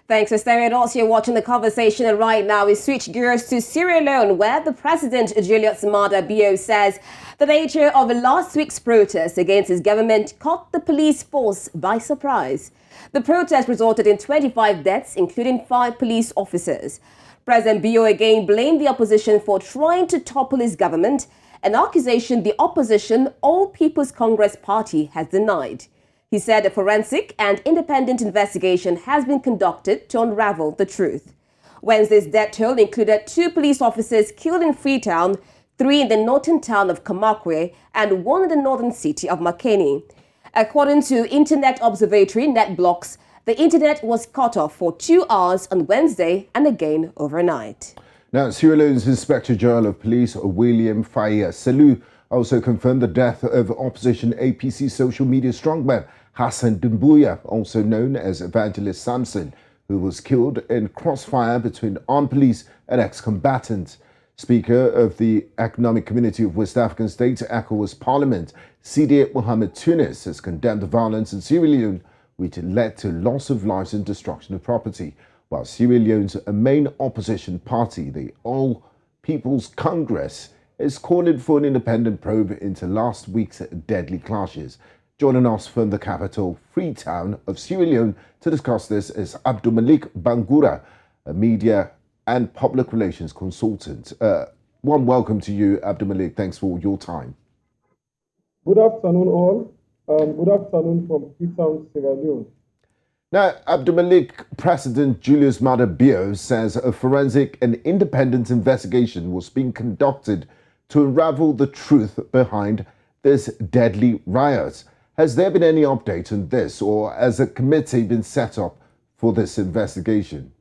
Thanks for staying with us. You're watching The Conversation, and right now we switch gears to Sierra Leone, where the president, Julius Maada Bio, says the nature of last week's protest against his government caught the police force by surprise. The protest resulted in 25 deaths, including 5 police officers. President Bio again blamed the opposition for trying to topple his government, an accusation the opposition All People's Congress Party has denied. He said a forensic and independent investigation has been conducted to unravel the truth. Wednesday's death toll included 2 police officers killed in Freetown, 3 in the northern town of Kamakwe, and 1 in the northern city of Makeni. According to Internet Observatory NetBlocks, the internet was cut off for 2 hours on Wednesday and again overnight. Now, Sierra Leone's Inspector General of Police, William Faye Selou, also confirmed the death of opposition APC social media strongman Hassan Doumbouya, also known as Evangelist Samson, who was killed in crossfire between armed police and ex-combatants. Speaker of the Economic Community of West African States, ECOWAS Parliament, Sidie Mohamed Tunis, has condemned the violence in Sierra Leone, which led to loss of lives and destruction of property, while Sierra Leone's main opposition party, the All People's Congress, is calling for an independent probe into last week's deadly clashes. Joining us from the capital, Freetown of Sierra Leone, to discuss this is Abdulmalik Bangura, a media and public relations consultant. Warm welcome to you, Abdulmalik. Thanks for your time. Good afternoon, all. Good afternoon from Freetown, Sierra Leone. Now, Abdulmalik, President Julius Maada Bio says a forensic and independent investigation was being conducted to unravel the truth behind this deadly riot. Has there been any update on this, or has a committee been set up for this investigation?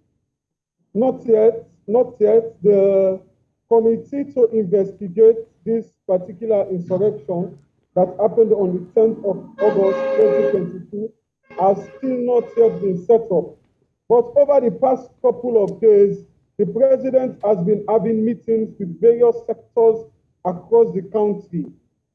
Not yet. The committee to investigate this particular insurrection that happened on the 10th of August 2022 has still not yet been set up. But over the past couple of days, the president has been having meetings with various sectors across the country.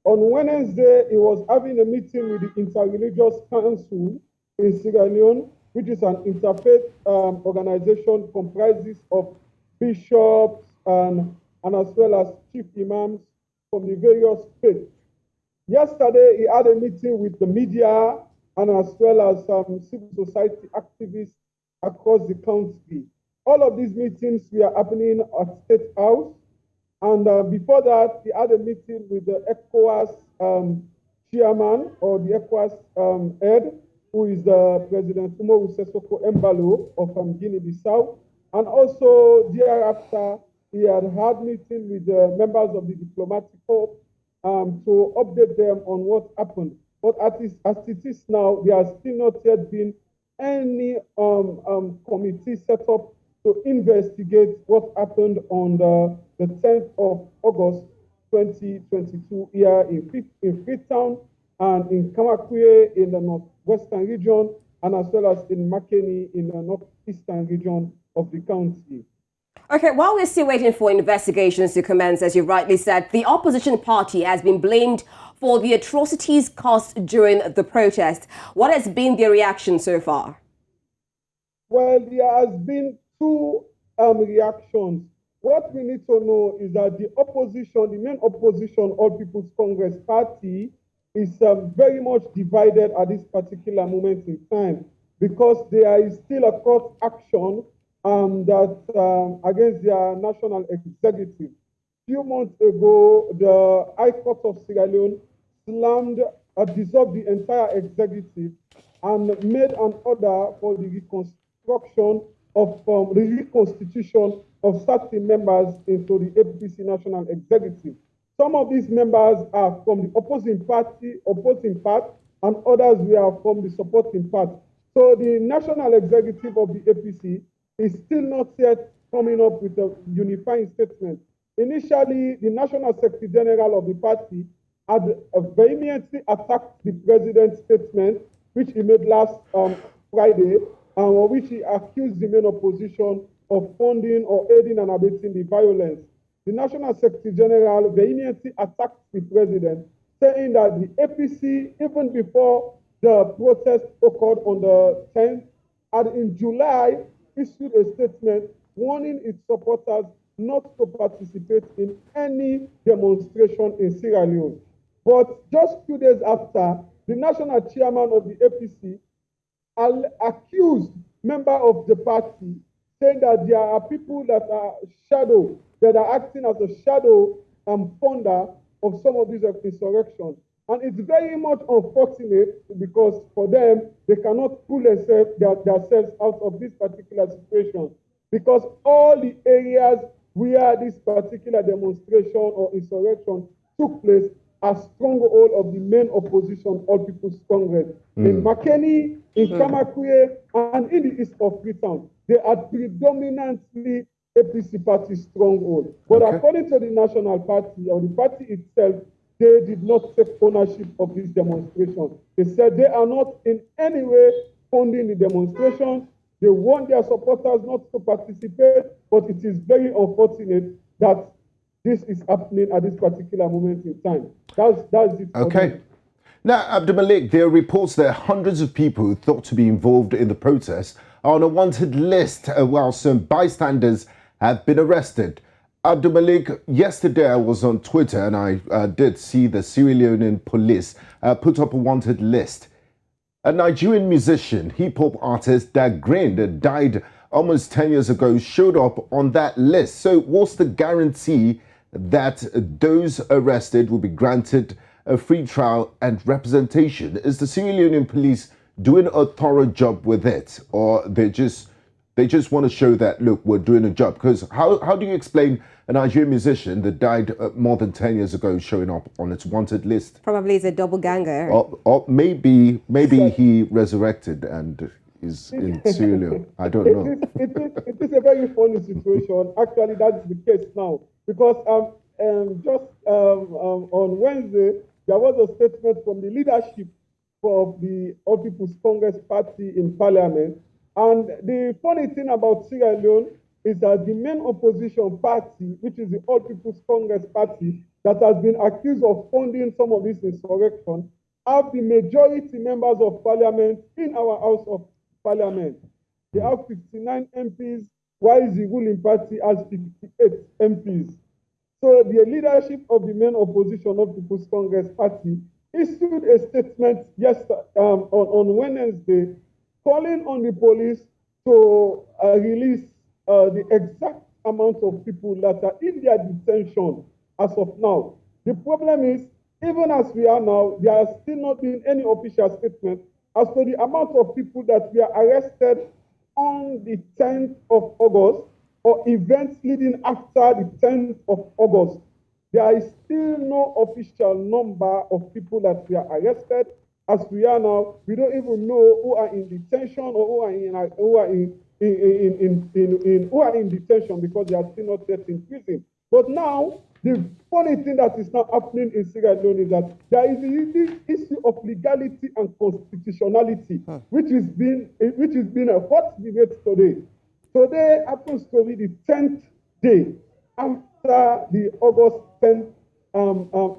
On Wednesday, he was having a meeting with the Interreligious Council in Sierra Leone, which is an interfaith organization comprises of bishops and as well as chief imams from the various faiths. Yesterday, he had a meeting with the media and as well as civil society activists across the country. All of these meetings were happening at State House. And before that, he had a meeting with the ECOWAS chairman, or the ECOWAS head, who is President Umaru Sissoco Embalo of Guinea-Bissau. And also thereafter, he had meeting with the members of the diplomatic corps to update them on what happened. But as it is now, there has still not yet been any committee set up to investigate what happened on the 10th of August 2022 here in Freetown and in Kamakwe in the northwestern region, and as well as in Makeni in the northeastern region of the country. Okay, while we're still waiting for investigations to commence, as you rightly said, the opposition party has been blamed for the atrocities caused during the protest. What has been their reaction so far? Well, there has been 2 reactions. What we need to know is that the opposition, the main opposition, All People's Congress Party, is very much divided at this particular moment in time, because there is still a court action against their national executive. A few months ago, the High Court of Sierra Leone dissolved the entire executive and made an order for the reconstruction of the reconstitution of certain members into the APC National Executive. Some of these members are from the opposing part, and others were from the supporting part. So the National Executive of the APC is still not yet coming up with a unifying statement. Initially, the National Secretary General of the party had vehemently attacked the president's statement, which he made last Friday, which he accused the main opposition of funding or aiding and abetting the violence. The National Secretary General vehemently attacked the president, saying that the APC, even before the protest occurred on the 10th, and in July, issued a statement warning its supporters not to participate in any demonstration in Sierra Leone. But just 2 days after, the national chairman of the APC accused members of the party, saying that there are people that are acting as a shadow and funder of some of these insurrections. And it's very much unfortunate because for them, they cannot pull themselves out of this particular situation, because all the areas where this particular demonstration or insurrection took place are stronghold of the main opposition, All People's Congress. In Makeni, in Kamakwe, and in the east of Freetown, they are predominantly APC party stronghold. But according to the National Party, or the party itself, they did not take ownership of this demonstration. They said they are not in any way funding the demonstration. They want their supporters not to participate, but it is very unfortunate that this is happening at this particular moment in time. That's it. Okay. Now, Abdul Malik, there are reports that hundreds of people thought to be involved in the protest are on a wanted list, while some bystanders have been arrested. Abdul Malik, yesterday I was on Twitter and I did see the Sierra Leone police put up a wanted list. A Nigerian musician, hip-hop artist that died almost 10 years ago, showed up on that list. So what's the guarantee that those arrested will be granted a free trial and representation? Is the Sierra Leone police doing a thorough job with it, or they just want to show that, look, we're doing a job? Because how do you explain a Nigerian musician that died more than 10 years ago showing up on its wanted list? Probably is a double ganger. Or maybe he resurrected and is in Sierra Leone. I don't know. It is a very funny situation. Actually, that's the case now. Because on Wednesday, there was a statement from the leadership of the All People's Congress Party in Parliament. And the funny thing about Sierra Leone is that the main opposition party, which is the All People's Congress Party, that has been accused of funding some of this insurrection, have the majority members of parliament in our House of Parliament. They have 59 MPs, while the ruling party has 58 MPs. So the leadership of the main opposition of the People's Congress Party issued a statement on Wednesday calling on the police to release the exact amount of people that are in their detention as of now. The problem is, even as we are now, there has still not been any official statement as to the amount of people that were arrested on the 10th of August or events leading after the 10th of August. There is still no official number of people that were arrested. As we are now, we don't even know who are in detention or who are in detention, because they are still not yet in prison. But now, the funny thing that is now happening in Sierra Leone is that there is this issue of legality and constitutionality, which is being a hot debate today. Today happens to be the 10th day after the August 10th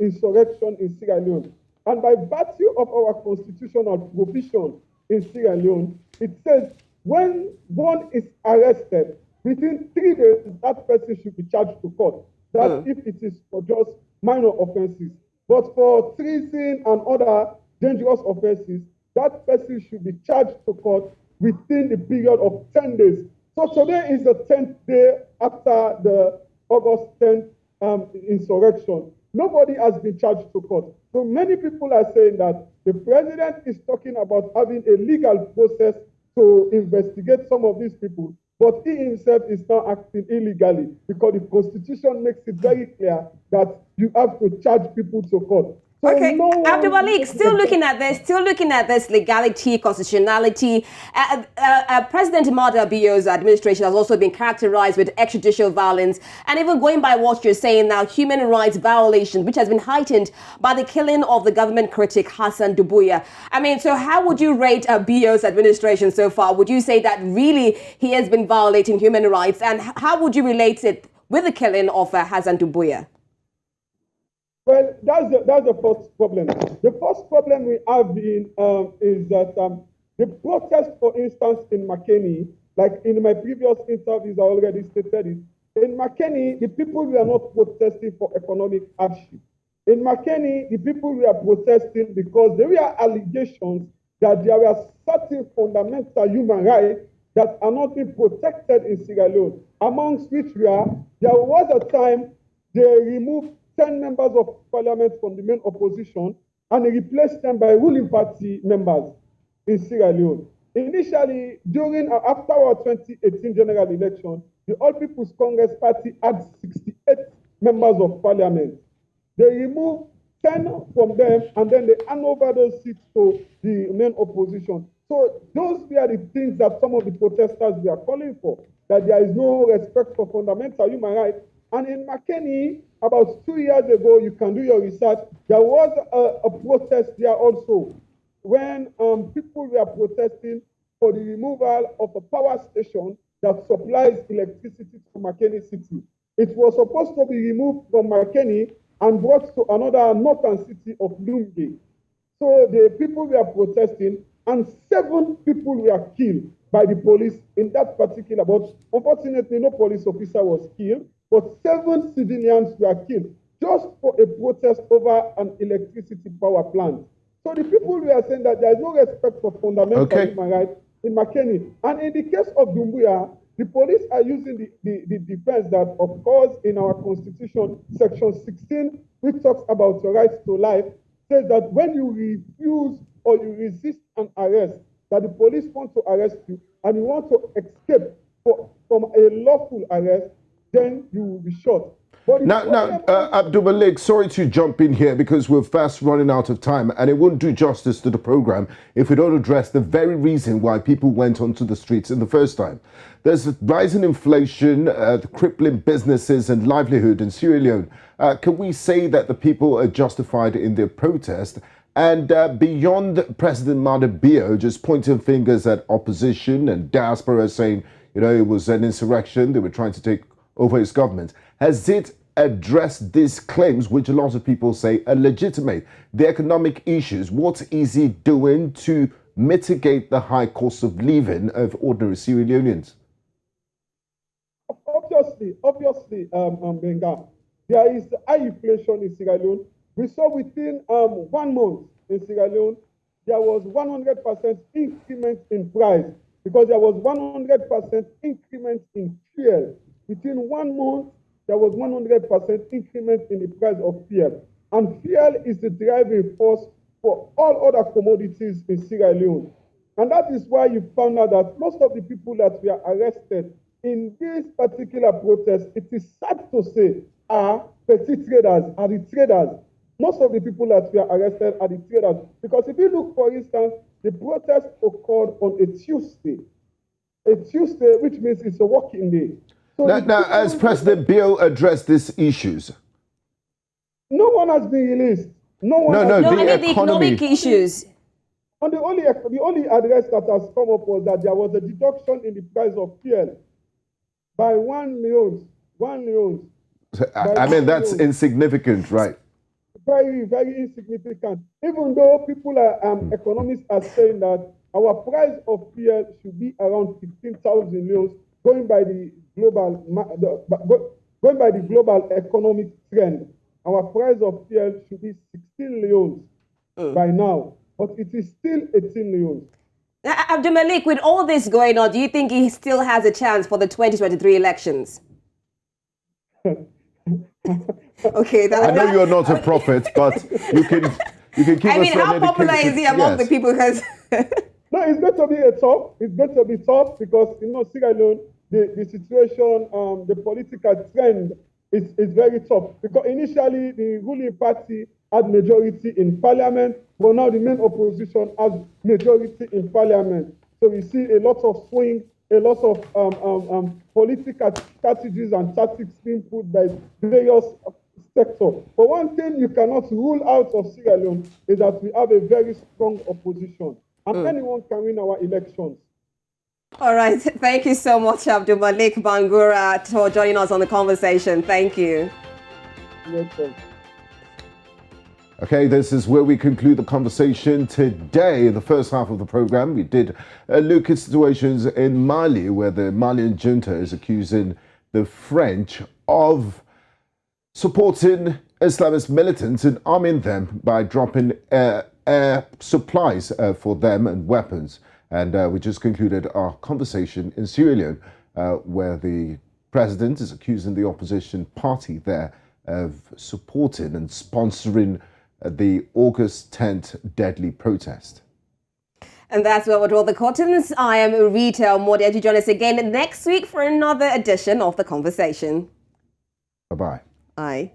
insurrection in Sierra Leone. And by virtue of our constitutional provision in Sierra Leone, it says when one is arrested, within 3 days, that person should be charged to court. That's if it is for just minor offenses. But for treason and other dangerous offenses, that person should be charged to court within the period of 10 days. So today is the 10th day after the August 10th insurrection. Nobody has been charged to court. So many people are saying that the president is talking about having a legal process to investigate some of these people, but he himself is now acting illegally, because the Constitution makes it very clear that you have to charge people to court. So okay, Abdul Malik, still looking at this legality, constitutionality. President Maada Bio's administration has also been characterized with extrajudicial violence, and even going by what you're saying now, human rights violations, which has been heightened by the killing of the government critic Hassan Doumbouya. I mean, so how would you rate Bio's administration so far? Would you say that really he has been violating human rights, and how would you relate it with the killing of Hassan Doumbouya? Well, that's the first problem. The first problem we have is that the protest, for instance, in Makeni, Like in my previous interviews, I already stated it. In Makeni, the people were not protesting for economic hardship. In Makeni, the people were protesting because there were allegations that there were certain fundamental human rights that are not being protected in Sierra Leone, amongst which there was a time they removed 10 members of parliament from the main opposition and they replaced them by ruling party members in Sierra Leone. Initially, after our 2018 general election, the All People's Congress Party had 68 members of parliament. They removed 10 from them and then they hand over those seats to the main opposition. So those were the things that some of the protesters were calling for, that there is no respect for fundamental human rights. And in Makeni, about 2 years ago, you can do your research, there was a protest there also when people were protesting for the removal of a power station that supplies electricity to Makeni City. It was supposed to be removed from Makeni and brought to another northern city of Lumge. So the people were protesting and 7 people were killed by the police in that particular, but unfortunately no police officer was killed, but 7 civilians were killed just for a protest over an electricity power plant. So the people were saying that there is no respect for fundamental human rights in Makeni. And in the case of Dumbuya, the police are using the defense that, of course, in our constitution, section 16, which talks about your rights to life, says that when you refuse or you resist an arrest, that the police want to arrest you and you want to escape from a lawful arrest, then you will be shot. Now, Abdul Malik, sorry to jump in here because we're fast running out of time and it wouldn't do justice to the program if we don't address the very reason why people went onto the streets in the first time. There's rising inflation, crippling businesses and livelihood in Sierra Leone. Can we say that the people are justified in their protest? And beyond President Maada Bio just pointing fingers at opposition and diaspora saying, you know, it was an insurrection, they were trying to take over his government. Has it addressed these claims, which a lot of people say are legitimate? The economic issues, what is he doing to mitigate the high cost of living of ordinary Sierra Leoneans? Obviously, Benga, there is high inflation in Sierra Leone. We saw within 1 month in Sierra Leone, there was 100% increment in price because there was 100% increment in fuel. Within 1 month, there was 100% increment in the price of fuel. And fuel is the driving force for all other commodities in Sierra Leone. And that is why you found out that most of the people that were arrested in this particular protest, it is sad to say, are petty traders, are the traders. Most of the people that were arrested are the traders. Because if you look, for instance, the protest occurred on a Tuesday, which means it's a working day. So now, as President Bio addressed these issues? No one has been released. The economic issues. And the only address that has come up was that there was a deduction in the price of fuel by 1 million. I mean, that's insignificant, right? Very, very insignificant. Even though people are, economists are saying that our price of fuel should be around 15,000 leons, going by the global economic trend. Our price of fuel should be 16 leons by now, but it is still 18 leons. Abdul Malik, with all this going on, do you think he still has a chance for the 2023 elections? Okay, I know you're not a prophet, but you can keep us. I mean, how popular is he among the people? Because no, it's going to be tough. It's going to be tough because Sierra Leone, the situation, the political trend is very tough. Because initially the ruling party had majority in parliament, but now the main opposition has majority in parliament. So we see a lot of swing, a lot of political strategies and tactics being put by various sectors. But one thing you cannot rule out of Sierra Leone is that we have a very strong opposition, and anyone can win our elections. All right. Thank you so much, Abdul Malik Bangura, for joining us on the conversation. Thank you. Yes, sir. Okay, this is where we conclude the conversation today. In the first half of the program, we did look at situations in Mali, where the Malian junta is accusing the French of supporting Islamist militants and arming them by dropping air supplies for them and weapons. And we just concluded our conversation in Sierra Leone, where the president is accusing the opposition party there of supporting and sponsoring the August 10th deadly protest. And that's where we'll draw the curtains. I am Rita Mordia. Join us again next week for another edition of The Conversation. Bye-bye. Aye.